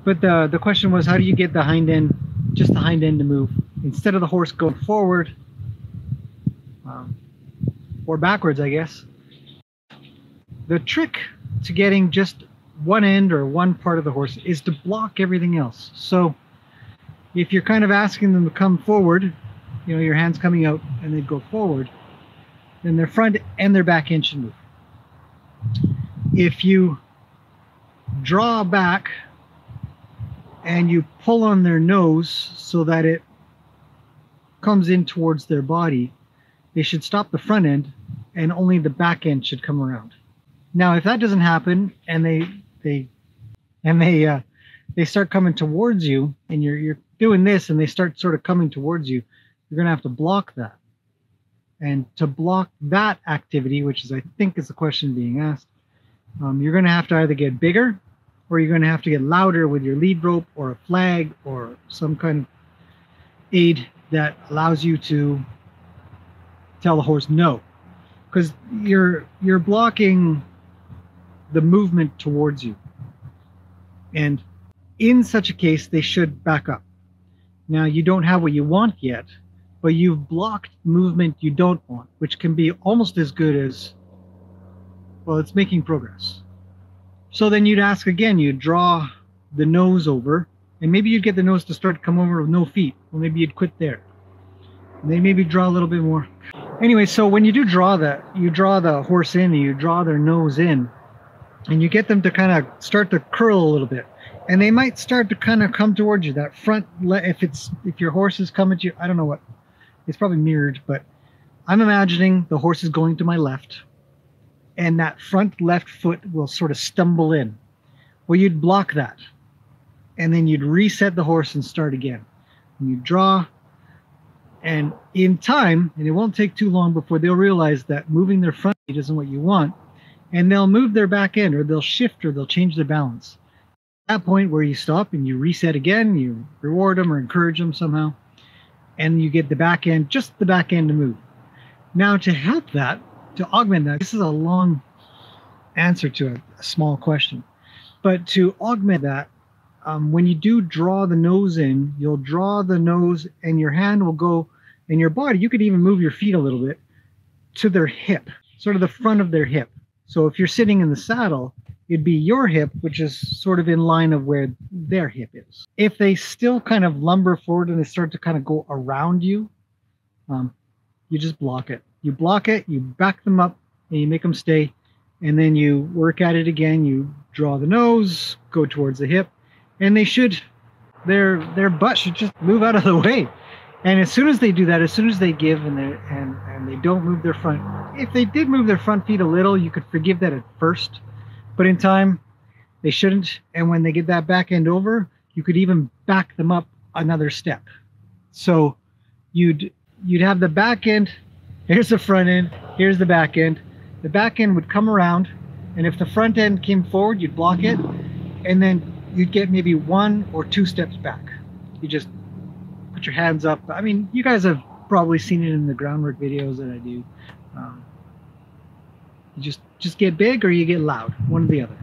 But the question was, how do you get the hind end, just the hind end, to move instead of the horse going forward or backwards, I guess. The trick to getting just one end or one part of the horse is to block everything else. So if you're kind of asking them to come forward, you know, your hand's coming out and they go forward, then their front and their back end should move. If you draw back and you pull on their nose so that it comes in towards their body, they should stop the front end and only the back end should come around. Now, if that doesn't happen and they start coming towards you, and you're doing this and they start sort of coming towards you, you're going to have to block that. And to block that activity, which is, I think, is the question being asked, you're going to have to either get bigger, or you're going to have to get louder with your lead rope or a flag or some kind of aid that allows you to tell the horse no, because you're blocking the movement towards you. And in such a case, they should back up. Now, you don't have what you want yet, but you've blocked movement you don't want, which can be almost as good as, well, it's making progress. So then you'd ask again, you'd draw the nose over, and maybe you'd get the nose to start to come over with no feet. Well, maybe you'd quit there. And then maybe draw a little bit more. Anyway, so when you do draw that, you draw the horse in and you draw their nose in, and you get them to kind of start to curl a little bit. And they might start to kind of come towards you. That front, if your horse is coming to you, I don't know what, it's probably mirrored, but I'm imagining the horse is going to my left, and that front left foot will sort of stumble in. Well, you'd block that, and then you'd reset the horse and start again. And you draw, and in time, and it won't take too long before they'll realize that moving their front feet isn't what you want, and they'll move their back end, or they'll shift, or they'll change their balance. At that point where you stop and you reset again, you reward them or encourage them somehow, and you get the back end, just the back end, to move. Now, to help that, to augment that, this is a long answer to a small question, but to augment that, when you do draw the nose in, you'll draw the nose and your hand will go, and your body, you could even move your feet a little bit to their hip, sort of the front of their hip. So if you're sitting in the saddle, it'd be your hip, which is sort of in line of where their hip is. If they still kind of lumber forward and they start to kind of go around you, you just block it. You block it, you back them up, and you make them stay, and then you work at it again. You draw the nose, go towards the hip, and they should, their butt should just move out of the way. And as soon as they do that, as soon as they give and they don't move their front, if they did move their front feet a little, you could forgive that at first, but in time, they shouldn't. And when they get that back end over, you could even back them up another step. So you'd have the back end, here's the front end, here's the back end. The back end would come around, and if the front end came forward, you'd block it, and then you'd get maybe 1 or 2 steps back. You just put your hands up. I mean, you guys have probably seen it in the groundwork videos that I do. You just get big or you get loud, one or the other.